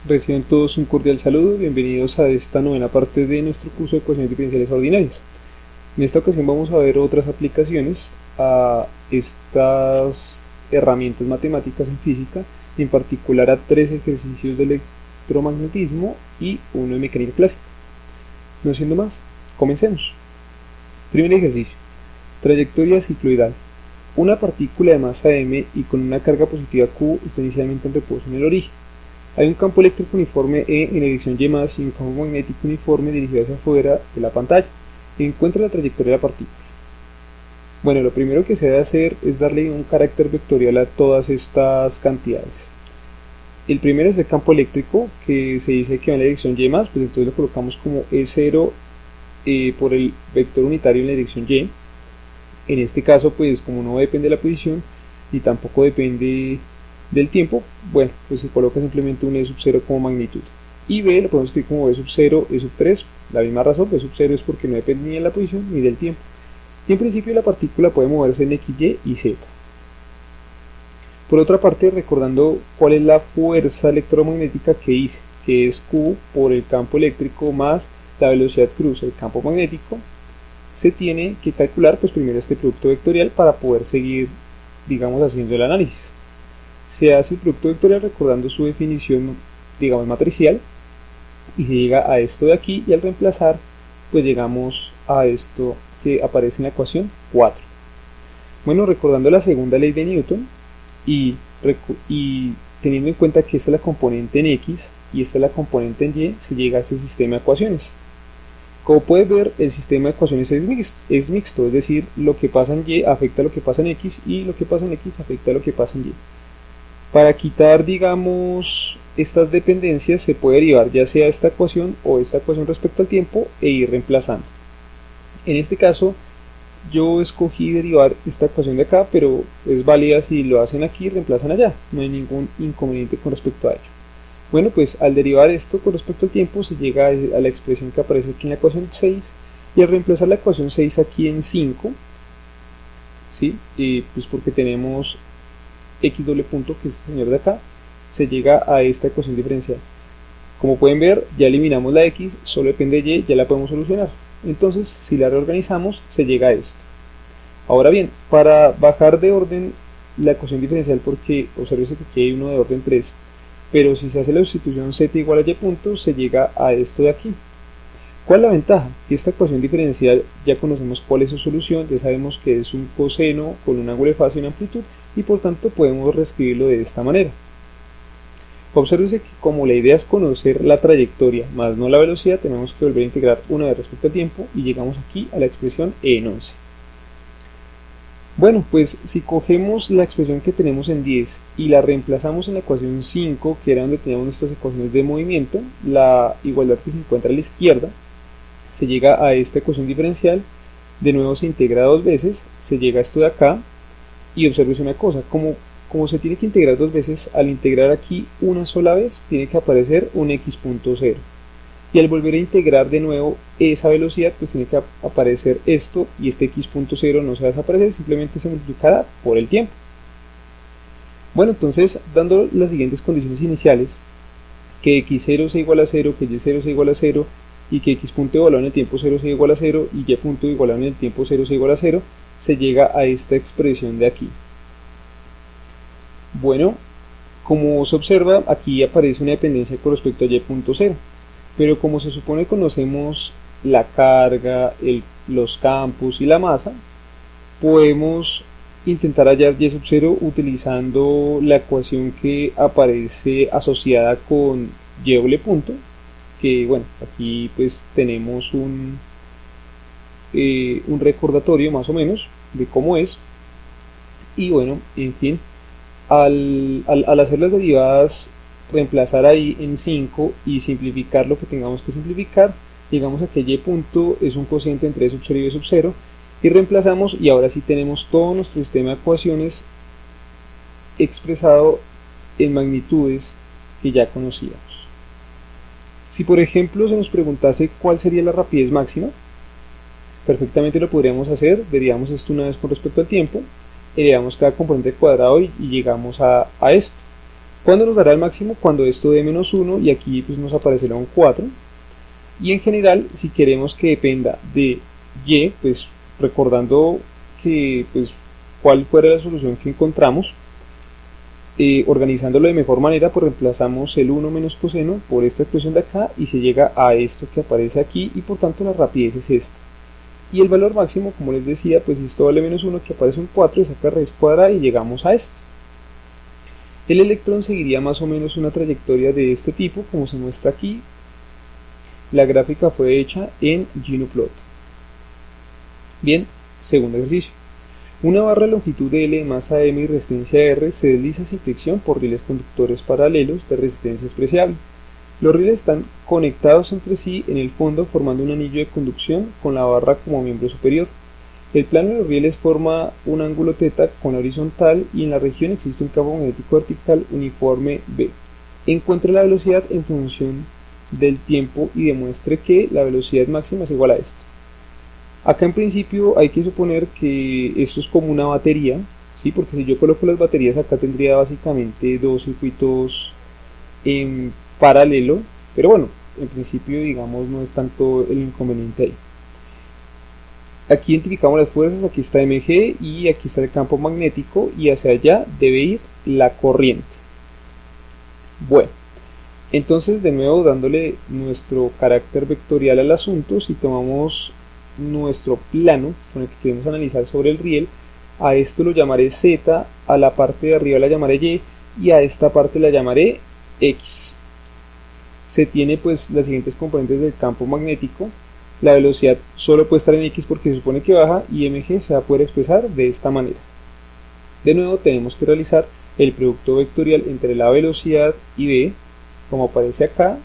Reciban todos un cordial saludo, bienvenidos a esta novena parte de nuestro curso de ecuaciones diferenciales ordinarias. En esta ocasión vamos a ver otras aplicaciones a estas herramientas matemáticas en física, en particular a 3 ejercicios de electromagnetismo y uno de mecánica clásica. No siendo más, comencemos. Primer ejercicio: trayectoria cicloidal. Una partícula de masa m y con una carga positiva q está inicialmente en reposo en el origen. Hay un campo eléctrico uniforme E en dirección Y más y un campo magnético uniforme dirigido hacia afuera de la pantalla. Encuentra la trayectoria de la partícula. Bueno, lo primero que se debe hacer es darle un carácter vectorial a todas estas cantidades. El primero es el campo eléctrico, que se dice que va en la dirección Y más, pues entonces lo colocamos como E0 por el vector unitario en la dirección Y. En este caso, pues como no depende de la posición y tampoco depende del tiempo, bueno, pues se coloca simplemente un E sub 0 como magnitud. Y B lo podemos escribir como B sub 0, E sub 3, la misma razón, B sub 0 es porque no depende ni de la posición ni del tiempo. Y en principio la partícula puede moverse en X, Y y Z. Por otra parte, recordando cuál es la fuerza electromagnética que hice, que es Q por el campo eléctrico más la velocidad cruz, el campo magnético, se tiene que calcular pues primero este producto vectorial para poder seguir, digamos, haciendo el análisis. Se hace el producto vectorial recordando su definición, digamos, matricial, y se llega a esto de aquí, y al reemplazar pues llegamos a esto que aparece en la ecuación 4. Bueno, recordando la segunda ley de Newton y teniendo en cuenta que esta es la componente en X y esta es la componente en Y, se llega a este sistema de ecuaciones. Como puedes ver, el sistema de ecuaciones es mixto, es decir, lo que pasa en Y afecta a lo que pasa en X y lo que pasa en X afecta a lo que pasa en Y. Para quitar, digamos, estas dependencias se puede derivar ya sea esta ecuación o esta ecuación respecto al tiempo e ir reemplazando. En este caso yo escogí derivar esta ecuación de acá, pero es válida si lo hacen aquí y reemplazan allá, no hay ningún inconveniente con respecto a ello. Bueno, pues al derivar esto con respecto al tiempo se llega a la expresión que aparece aquí en la ecuación 6, y al reemplazar la ecuación 6 aquí en 5, ¿sí? Pues porque tenemos x doble punto, que es este señor de acá, se llega a esta ecuación diferencial. Como pueden ver, ya eliminamos la x, solo depende de y, ya la podemos solucionar. Entonces, si la reorganizamos, se llega a esto. Ahora bien, para bajar de orden la ecuación diferencial, porque observe que aquí hay uno de orden 3, pero si se hace la sustitución z igual a y punto, se llega a esto de aquí. ¿Cuál es la ventaja? Que esta ecuación diferencial ya conocemos cuál es su solución, ya sabemos que es un coseno con un ángulo de fase y una amplitud, y por tanto podemos reescribirlo de esta manera. Obsérvese que como la idea es conocer la trayectoria más no la velocidad, tenemos que volver a integrar una vez respecto al tiempo y llegamos aquí a la expresión E en 11. Bueno, pues si cogemos la expresión que tenemos en 10 y la reemplazamos en la ecuación 5, que era donde teníamos nuestras ecuaciones de movimiento, la igualdad que se encuentra a la izquierda, se llega a esta ecuación diferencial, de nuevo se integra dos veces, se llega a esto de acá, y observe una cosa, como se tiene que integrar dos veces, al integrar aquí una sola vez, tiene que aparecer un x punto 0. Y al volver a integrar de nuevo esa velocidad, pues tiene que aparecer esto, y este x punto 0 no se va a desaparecer, simplemente se multiplicará por el tiempo. Bueno, entonces, dando las siguientes condiciones iniciales, que x0 sea igual a 0, que y0 sea igual a 0, y que x punto igualado en el tiempo 0 sea igual a 0, y y punto igualado en el tiempo 0 sea igual a 0, se llega a esta expresión de aquí. Bueno, como se observa, aquí aparece una dependencia con respecto a y punto 0, pero como se supone conocemos la carga, los campos y la masa, podemos intentar hallar y sub 0 utilizando la ecuación que aparece asociada con y doble punto, que bueno, aquí pues tenemos un recordatorio más o menos de cómo es. Y bueno, en fin, al hacer las derivadas, reemplazar ahí en 5 y simplificar lo que tengamos que simplificar, llegamos a que y punto es un cociente entre e sub 0 y b sub 0, y reemplazamos, y ahora sí tenemos todo nuestro sistema de ecuaciones expresado en magnitudes que ya conocíamos. Si por ejemplo se nos preguntase cuál sería la rapidez máxima, perfectamente lo podríamos hacer, veríamos esto una vez con respecto al tiempo, elevamos cada componente al cuadrado y llegamos a esto. ¿Cuándo nos dará el máximo? Cuando esto dé menos 1 y aquí pues nos aparecerá un 4. Y en general, si queremos que dependa de y, pues recordando que pues cuál fuera la solución que encontramos, organizándolo de mejor manera, pues reemplazamos el 1 menos coseno por esta expresión de acá y se llega a esto que aparece aquí y por tanto la rapidez es esta. Y el valor máximo, como les decía, pues esto vale menos 1, que aparece un 4 y saca raíz cuadrada y llegamos a esto. El electrón seguiría más o menos una trayectoria de este tipo, como se muestra aquí. La gráfica fue hecha en GNUplot. Bien, segundo ejercicio. Una barra de longitud de L de masa M y resistencia R se desliza sin fricción por rieles conductores paralelos de resistencia despreciable. Los rieles están conectados entre sí en el fondo formando un anillo de conducción con la barra como miembro superior. El plano de los rieles forma un ángulo θ con la horizontal y en la región existe un campo magnético vertical uniforme B. Encuentre la velocidad en función del tiempo y demuestre que la velocidad máxima es igual a esto. Acá en principio hay que suponer que esto es como una batería, ¿sí? Porque si yo coloco las baterías acá tendría básicamente dos circuitos en paralelo, pero bueno, en principio digamos no es tanto el inconveniente ahí. Aquí identificamos las fuerzas, aquí está mg y aquí está el campo magnético y hacia allá debe ir la corriente. Bueno, entonces de nuevo dándole nuestro carácter vectorial al asunto, si tomamos nuestro plano con el que queremos analizar sobre el riel, a esto lo llamaré z, a la parte de arriba la llamaré y a esta parte la llamaré x. Se tiene pues las siguientes componentes del campo magnético. La velocidad solo puede estar en x porque se supone que baja y mg se va a poder expresar de esta manera. De nuevo tenemos que realizar el producto vectorial entre la velocidad y v, como aparece acá,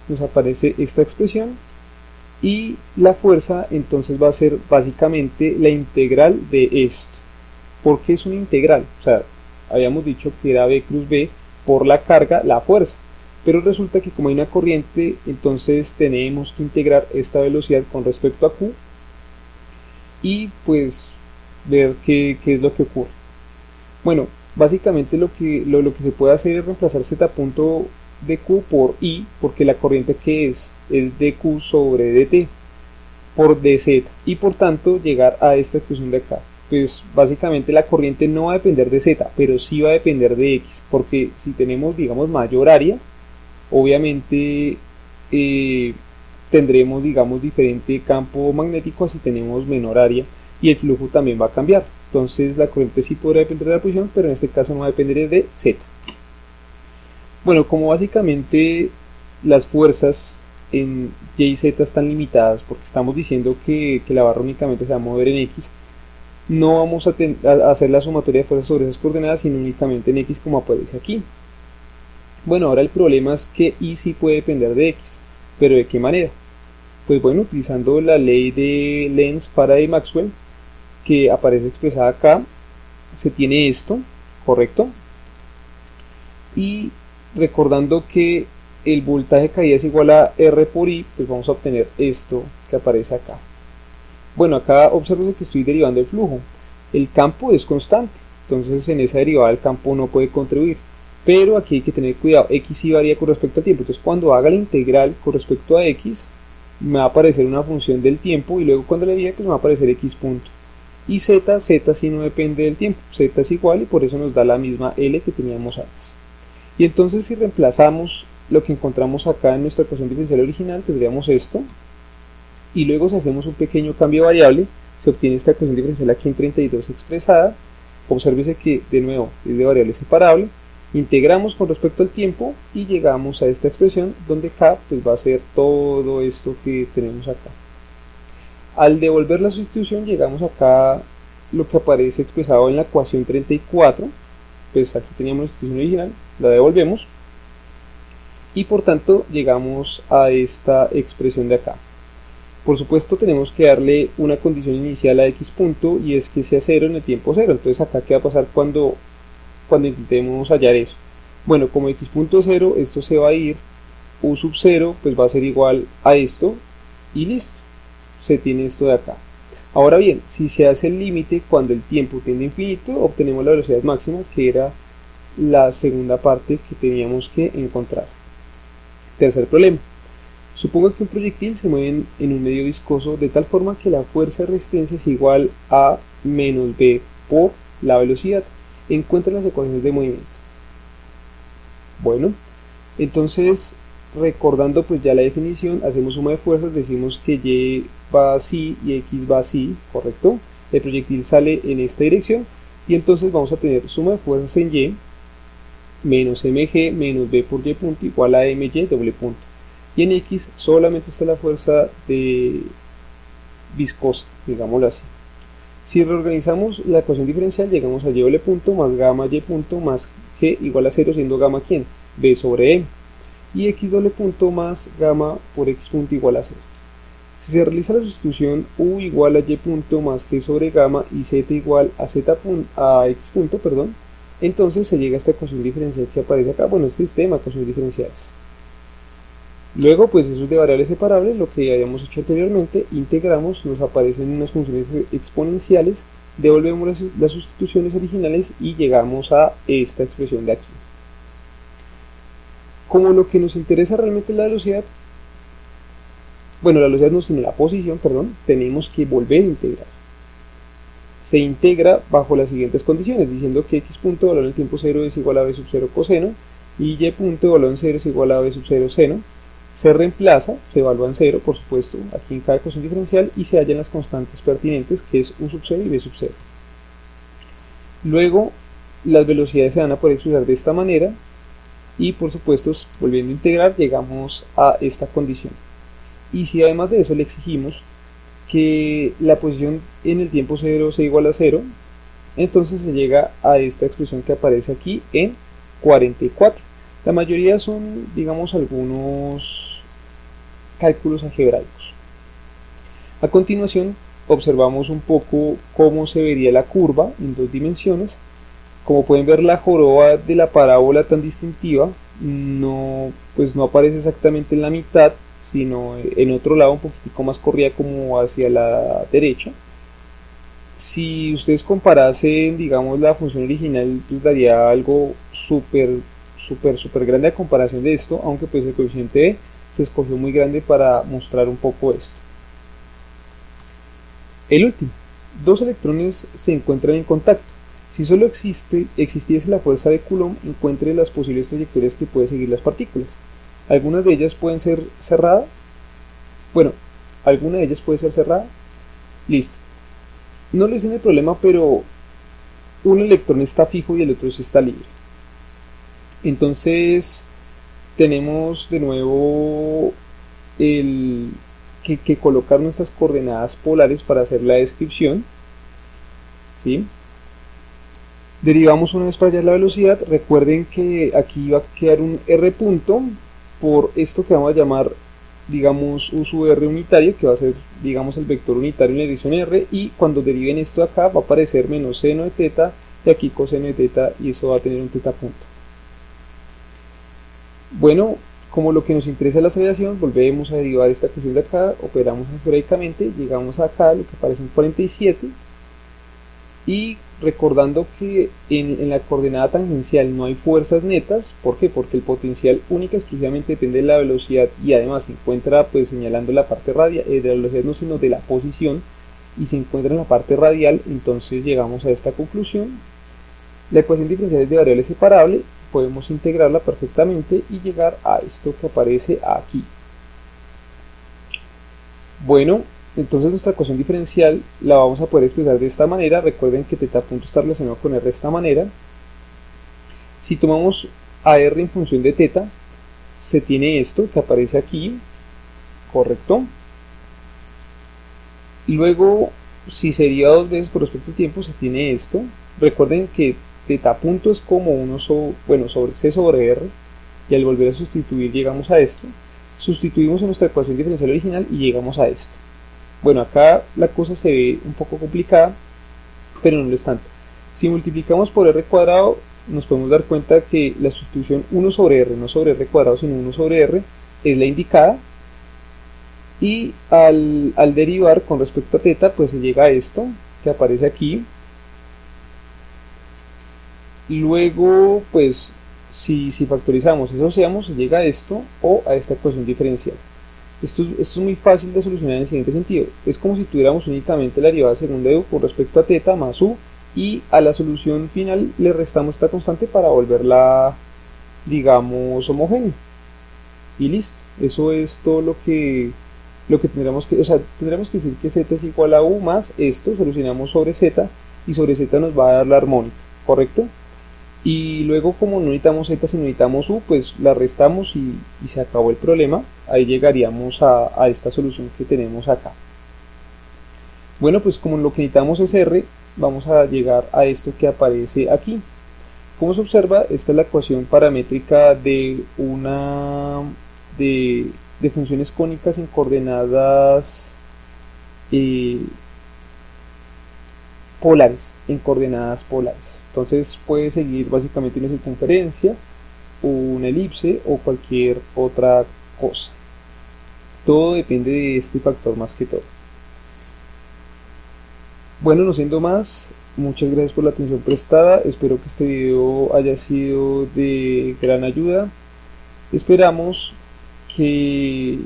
nos aparece esta expresión y la fuerza entonces va a ser básicamente la integral de esto. ¿Por qué es una integral? O sea, habíamos dicho que era v cruz b por la carga, la fuerza. Pero resulta que como hay una corriente, entonces tenemos que integrar esta velocidad con respecto a Q y pues ver qué es lo que ocurre. Bueno, básicamente lo que se puede hacer es reemplazar z punto de Q por I, porque la corriente que es dQ sobre dt por dz y por tanto llegar a esta expresión de acá. Pues básicamente la corriente no va a depender de z, pero sí va a depender de x, porque si tenemos digamos mayor área, obviamente tendremos digamos diferente campo magnético así tenemos menor área y el flujo también va a cambiar. Entonces la corriente sí podrá depender de la posición, pero en este caso no va a depender de z. Bueno, como básicamente las fuerzas en y y z están limitadas porque estamos diciendo que la barra únicamente se va a mover en x, no vamos a hacer la sumatoria de fuerzas sobre esas coordenadas sino únicamente en x como aparece aquí. Bueno, ahora el problema es que y sí puede depender de x, pero ¿de qué manera? Pues bueno, utilizando la ley de Lenz, Faraday y Maxwell, que aparece expresada acá, se tiene esto, ¿correcto? Y recordando que el voltaje caída es igual a R por I, pues vamos a obtener esto que aparece acá. Bueno, acá observen que estoy derivando el flujo. El campo es constante, entonces en esa derivada el campo no puede contribuir. Pero aquí hay que tener cuidado, x sí varía con respecto al tiempo, entonces cuando haga la integral con respecto a x, me va a aparecer una función del tiempo y luego cuando le diga que me va a aparecer x punto. Y z sí no depende del tiempo, z es igual y por eso nos da la misma L que teníamos antes. Y entonces si reemplazamos lo que encontramos acá en nuestra ecuación diferencial original, tendríamos esto, y luego si hacemos un pequeño cambio de variable, se obtiene esta ecuación diferencial aquí en 32 expresada. Obsérvese que de nuevo es de variable separable. Integramos con respecto al tiempo y llegamos a esta expresión donde K pues va a ser todo esto que tenemos acá. Al devolver la sustitución llegamos acá lo que aparece expresado en la ecuación 34, pues aquí teníamos la sustitución original, la devolvemos y por tanto llegamos a esta expresión de acá. Por supuesto tenemos que darle una condición inicial a x punto y es que sea 0 en el tiempo 0, entonces acá qué va a pasar cuando intentemos hallar eso. Bueno, como x punto 0 esto se va a ir, u sub 0 pues va a ser igual a esto y listo, se tiene esto de acá. Ahora bien, si se hace el límite cuando el tiempo tiende a infinito, obtenemos la velocidad máxima que era la segunda parte que teníamos que encontrar. Tercer problema. Supongo que un proyectil se mueve en un medio viscoso de tal forma que la fuerza de resistencia es igual a menos b por la velocidad. Encuentra las ecuaciones de movimiento. Bueno, entonces recordando pues ya la definición, hacemos suma de fuerzas, decimos que y va así y x va así, ¿correcto? El proyectil sale en esta dirección y entonces vamos a tener suma de fuerzas en y menos mg menos b por y punto igual a my doble punto. Y en x solamente está la fuerza de viscosa, digámoslo así. Si reorganizamos la ecuación diferencial, llegamos a y doble punto más gamma y punto más g igual a 0, siendo gamma ¿quién? B sobre m. Y x doble punto más gamma por x punto igual a 0. Si se realiza la sustitución u igual a y punto más g sobre gamma y z igual a, a x punto, perdón, entonces se llega a esta ecuación diferencial que aparece acá, bueno, este sistema de ecuaciones diferenciales. Luego, pues eso es de variables separables, lo que habíamos hecho anteriormente, integramos, nos aparecen unas funciones exponenciales, devolvemos las sustituciones originales y llegamos a esta expresión de aquí. Como lo que nos interesa realmente es la velocidad, bueno, la velocidad no, sino la posición, perdón, tenemos que volver a integrar. Se integra bajo las siguientes condiciones, diciendo que x punto de valor en el tiempo 0 es igual a b sub 0 coseno, y y punto de valor en 0 es igual a b sub 0 seno. Se reemplaza, se evalúa en 0, por supuesto, aquí en cada ecuación diferencial, y se hallan las constantes pertinentes, que es u sub 0 y b sub 0. Luego, las velocidades se van a poder expresar de esta manera, y por supuesto, volviendo a integrar, llegamos a esta condición. Y si además de eso le exigimos que la posición en el tiempo 0 sea igual a 0, entonces se llega a esta expresión que aparece aquí en 44. La mayoría son, digamos, algunos cálculos algebraicos. A continuación, observamos un poco cómo se vería la curva en dos dimensiones. Como pueden ver, la joroba de la parábola tan distintiva no aparece exactamente en la mitad, sino en otro lado un poquitico más corrida como hacia la derecha. Si ustedes comparasen, digamos, la función original, pues daría algo súper grande a comparación de esto, aunque pues el coeficiente B se escogió muy grande para mostrar un poco esto. El último, dos electrones se encuentran en contacto. Si solo existiese la fuerza de Coulomb, encuentre las posibles trayectorias que pueden seguir las partículas. Algunas de ellas pueden ser cerradas. Bueno, alguna de ellas puede ser cerrada. Listo. No les tiene problema, pero un electrón está fijo y el otro sí está libre. Entonces tenemos de nuevo que colocar nuestras coordenadas polares para hacer la descripción, ¿sí? Derivamos una vez para hallar la velocidad. Recuerden que aquí va a quedar un r punto por esto que vamos a llamar, digamos, u sub r unitario, que va a ser, digamos, el vector unitario en la dirección r, y cuando deriven esto de acá va a aparecer menos seno de teta y aquí coseno de teta, y eso va a tener un teta punto. Bueno, como lo que nos interesa es la aceleración, volvemos a derivar esta ecuación de acá, operamos algebraicamente, llegamos acá, lo que aparece en 47, y recordando que en la coordenada tangencial no hay fuerzas netas. ¿Por qué? Porque el potencial única exclusivamente depende de la velocidad, y además se encuentra pues señalando la parte radial, de la velocidad no, sino de la posición, y se encuentra en la parte radial. Entonces llegamos a esta conclusión. La ecuación diferencial es de variable separable, podemos integrarla perfectamente y llegar a esto que aparece aquí. Bueno, entonces nuestra ecuación diferencial la vamos a poder expresar de esta manera. Recuerden que teta punto está relacionado con r de esta manera. Si tomamos a r en función de teta, se tiene esto que aparece aquí, ¿correcto? Y luego, si se deriva dos veces por respecto al tiempo, se tiene esto. Recuerden que teta punto es como 1 sobre c sobre r, y al volver a sustituir llegamos a esto. Sustituimos en nuestra ecuación diferencial original y llegamos a esto. Bueno, acá la cosa se ve un poco complicada, pero no lo es tanto. Si multiplicamos por r cuadrado, nos podemos dar cuenta que la sustitución 1 sobre r, no sobre r cuadrado, sino 1 sobre r, es la indicada. Y al derivar con respecto a teta, pues se llega a esto que aparece aquí. Luego, pues, si factorizamos y asociamos, se llega a esto o a esta ecuación diferencial. Esto es muy fácil de solucionar en el siguiente sentido. Es como si tuviéramos únicamente la derivada segunda de u con respecto a teta más u, y a la solución final le restamos esta constante para volverla, digamos, homogénea. Y listo. Eso es todo lo que tendremos que, o sea, tendremos que decir que z es igual a u más esto, solucionamos sobre z, y sobre z nos va a dar la armónica, ¿correcto? Y luego, como no necesitamos z sino necesitamos u, pues la restamos y se acabó el problema. Ahí llegaríamos a esta solución que tenemos acá. Bueno, pues como lo que necesitamos es r, vamos a llegar a esto que aparece aquí. Como se observa, esta es la ecuación paramétrica de de funciones cónicas en coordenadas polares, Entonces puede seguir básicamente una circunferencia, una elipse o cualquier otra cosa. Todo depende de este factor más que todo. Bueno, no siendo más, muchas gracias por la atención prestada. Espero que este video haya sido de gran ayuda. Esperamos que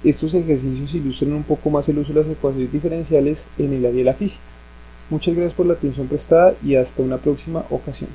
estos ejercicios ilustren un poco más el uso de las ecuaciones diferenciales en el área de la física. Muchas gracias por la atención prestada y hasta una próxima ocasión.